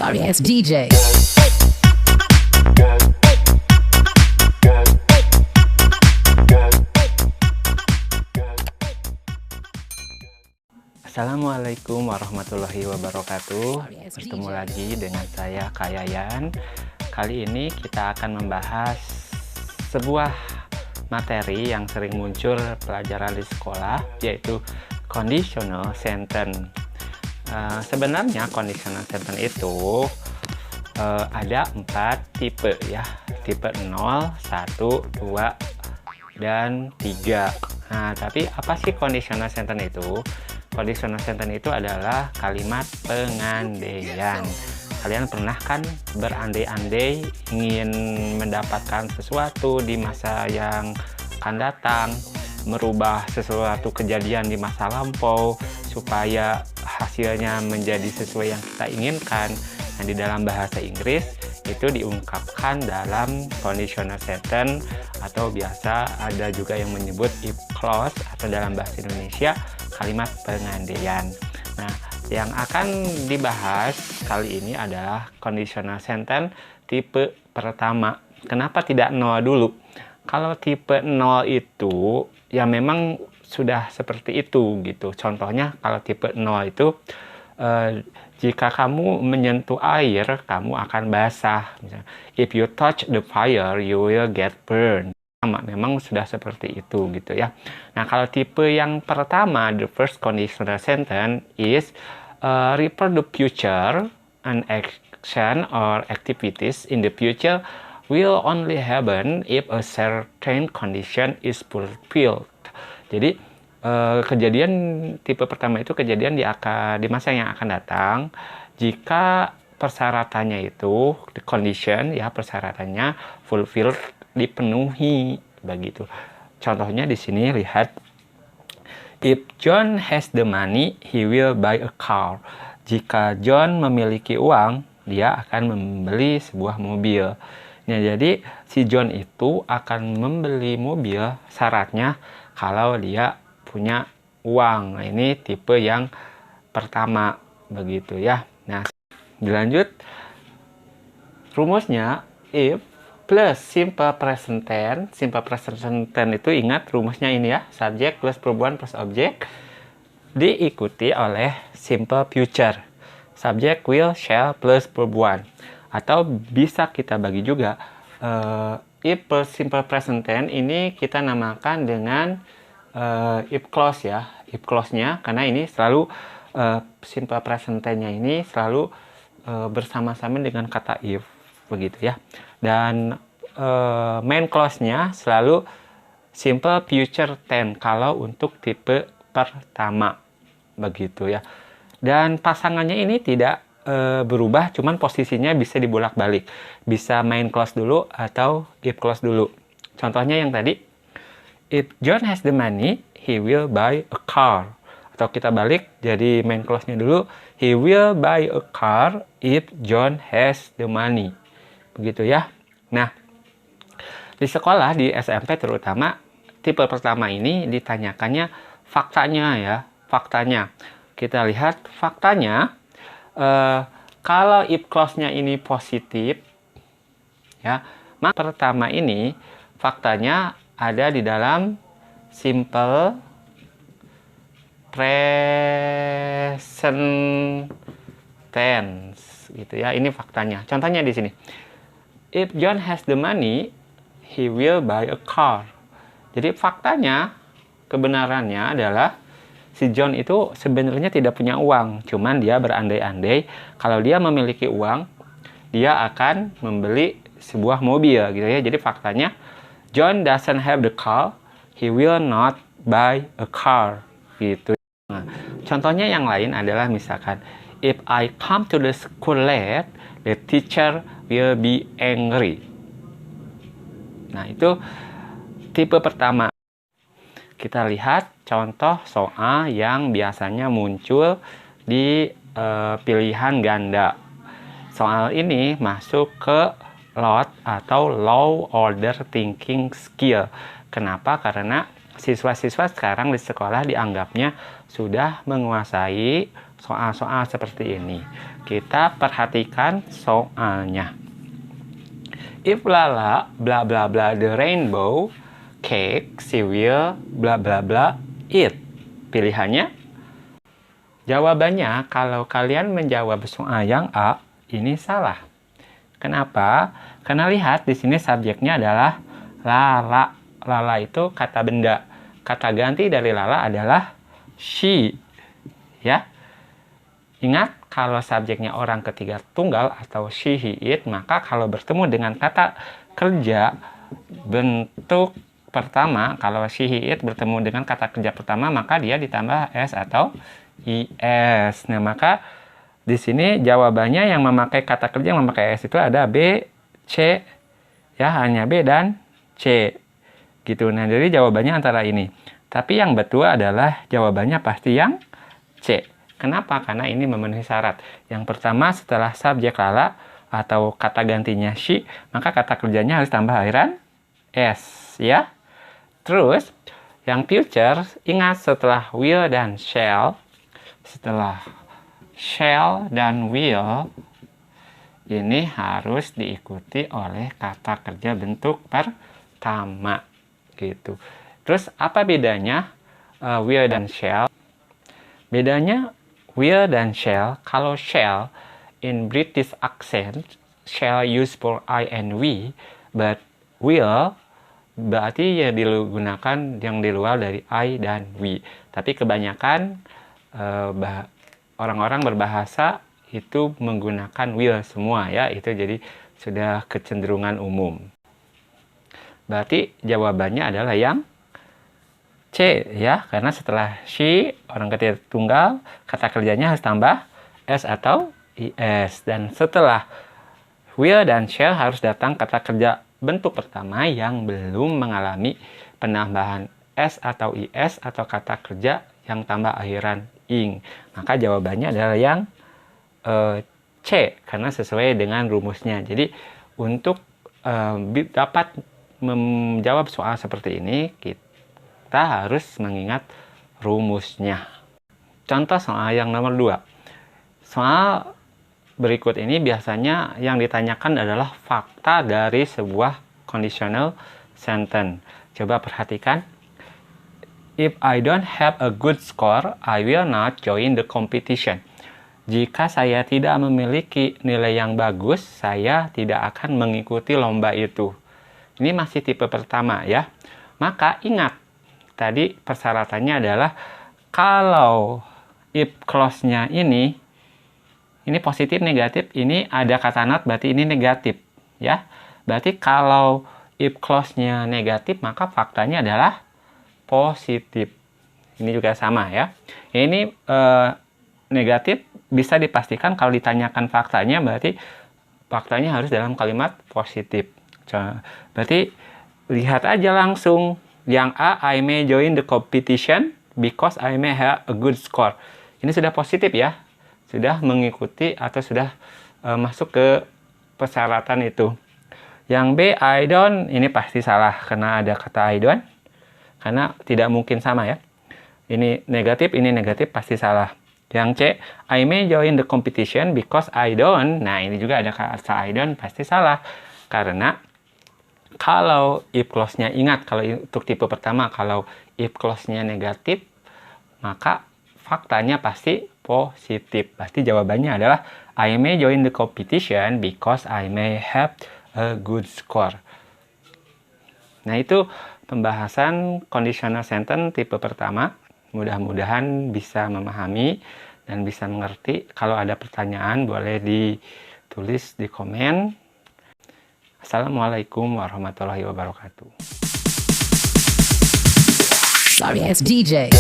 Aries DJ. Assalamualaikum warahmatullahi wabarakatuh. Bertemu lagi dengan saya Kayayan. Kali ini kita akan membahas sebuah materi yang sering muncul pelajaran di sekolah, yaitu conditional sentence. Sebenarnya conditional sentence itu ada 4 tipe ya. Tipe 0, 1, 2, dan 3. Nah, tapi apa sih conditional sentence itu? Conditional sentence itu adalah kalimat pengandaian. Kalian pernah kan berandai-andai ingin mendapatkan sesuatu di masa yang akan datang, merubah sesuatu kejadian di masa lampau supaya hasilnya menjadi sesuai yang kita inginkan. Nah, di dalam bahasa Inggris itu diungkapkan dalam conditional sentence, atau biasa ada juga yang menyebut if clause, atau dalam bahasa Indonesia kalimat pengandaian. Nah, yang akan dibahas kali ini adalah conditional sentence tipe pertama. Kenapa tidak 0 dulu? Kalau tipe 0 itu ya memang sudah seperti itu gitu. Contohnya kalau tipe 0 itu jika kamu menyentuh air, kamu akan basah. Misalnya, if you touch the fire, you will get burned. Memang sudah seperti itu gitu ya. Nah, kalau tipe yang pertama, the first conditional sentence is refer the future, an action or activities in the future will only happen if a certain condition is fulfilled. Jadi kejadian tipe pertama itu kejadian di masa yang akan datang jika persyaratannya itu, the condition ya, persyaratannya fulfilled, dipenuhi begitu. Contohnya di sini lihat, if John has the money, he will buy a car. Jika John memiliki uang, dia akan membeli sebuah mobil. Nah, jadi si John itu akan membeli mobil syaratnya kalau dia punya uang. Nah, ini tipe yang pertama begitu ya. Nah, dilanjut rumusnya, if plus simple present tense. Simple present tense itu ingat rumusnya ini ya, subjek plus verb plus objek diikuti oleh simple future, subjek will, shall plus verb 1. Atau bisa kita bagi juga if plus simple present tense ini kita namakan dengan if clause ya, if clause-nya, karena ini selalu simple present tense-nya ini selalu bersama-sama dengan kata if begitu ya. Dan main clause-nya selalu simple future tense kalau untuk tipe pertama begitu ya. Dan pasangannya ini tidak berubah, cuman posisinya bisa dibolak-balik, bisa main clause dulu atau if clause dulu. Contohnya yang tadi, if John has the money, he will buy a car. Atau kita balik, jadi main clause-nya dulu, he will buy a car if John has the money. Begitu ya. Nah, di sekolah, di SMP terutama, tipe pertama ini ditanyakannya faktanya ya, faktanya. Kita lihat faktanya, kalau if clause-nya ini positif, ya, maka pertama ini faktanya ada di dalam simple present tense gitu ya. Ini faktanya. Contohnya di sini. If John has the money, he will buy a car. Jadi faktanya, kebenarannya adalah si John itu sebenarnya tidak punya uang, cuman dia berandai-andai kalau dia memiliki uang, dia akan membeli sebuah mobil gitu ya. Jadi faktanya, John doesn't have the car, he will not buy a car gitu. Nah, contohnya yang lain adalah misalkan, if I come to the school late, the teacher will be angry. Nah, itu tipe pertama. Kita lihat contoh soal yang biasanya muncul di pilihan ganda. Soal ini masuk ke LOT atau Low Order Thinking Skill. Kenapa? Karena siswa-siswa sekarang di sekolah dianggapnya sudah menguasai soal-soal seperti ini. Kita perhatikan soalnya. If Lala bla bla bla the rainbow cake, she will bla bla bla eat. Pilihannya? Jawabannya, kalau kalian menjawab soal yang A, ini salah. Kenapa? Karena lihat di sini subjeknya adalah Lala. Lala itu kata benda. Kata ganti dari Lala adalah she. Ya. Ingat, kalau subjeknya orang ketiga tunggal atau she, he, it, maka kalau bertemu dengan kata kerja bentuk pertama, kalau she, he, it bertemu dengan kata kerja pertama, maka dia ditambah s atau is. Nah, maka di sini jawabannya yang memakai kata kerja yang memakai s itu ada B, C, ya hanya B dan C. Gitu. Nah, jadi jawabannya antara ini. Tapi yang betul adalah jawabannya pasti yang C. Kenapa? Karena ini memenuhi syarat. Yang pertama, setelah subjek Lala atau kata gantinya she, maka kata kerjanya harus tambah akhiran s, ya. Terus, yang future, ingat setelah will dan shall, setelah shall dan will, ini harus diikuti oleh kata kerja bentuk pertama, gitu. Terus, apa bedanya will dan shall? Bedanya will dan shall, kalau shall in British accent, shall used for I and we, but will berarti ya digunakan yang di luar dari I dan we. Tapi kebanyakan orang-orang berbahasa itu menggunakan will semua, ya. Itu jadi sudah kecenderungan umum. Berarti jawabannya adalah yang C, ya, karena setelah she, orang ketiga tunggal, kata kerjanya harus tambah s atau is. Dan setelah will dan shall harus datang kata kerja bentuk pertama yang belum mengalami penambahan s atau is atau kata kerja yang tambah akhiran ing. Maka jawabannya adalah yang C, karena sesuai dengan rumusnya. Jadi untuk dapat menjawab soal seperti ini, kita harus mengingat rumusnya. Contoh soal yang nomor 2. Soal berikut ini biasanya yang ditanyakan adalah fakta dari sebuah conditional sentence. Coba perhatikan. If I don't have a good score, I will not join the competition. Jika saya tidak memiliki nilai yang bagus, saya tidak akan mengikuti lomba itu. Ini masih tipe pertama, ya. Maka ingat, tadi persyaratannya adalah kalau if clause-nya ini positif negatif, ini ada kata not berarti ini negatif, ya. Berarti kalau if clause-nya negatif, maka faktanya adalah positif. Ini juga sama, ya. Ini negatif bisa dipastikan kalau ditanyakan faktanya, berarti faktanya harus dalam kalimat positif. Berarti lihat aja langsung. Yang A, I may join the competition because I may have a good score. Ini sudah positif, ya. Sudah mengikuti atau sudah masuk ke persyaratan itu. Yang B, I don't, ini pasti salah karena ada kata I don't. Karena tidak mungkin sama, ya. Ini negatif, pasti salah. Yang C, I may join the competition because I don't. Nah, ini juga ada kata I don't, pasti salah. Karena kalau if clause-nya, ingat kalau untuk tipe pertama, kalau if clause-nya negatif, maka faktanya pasti positif. Pasti jawabannya adalah I may join the competition because I may have a good score. Nah, itu pembahasan conditional sentence tipe pertama. Mudah-mudahan bisa memahami dan bisa mengerti. Kalau ada pertanyaan boleh ditulis di komen. Assalamualaikum warahmatullahi wabarakatuh. Sorry, it's DJ.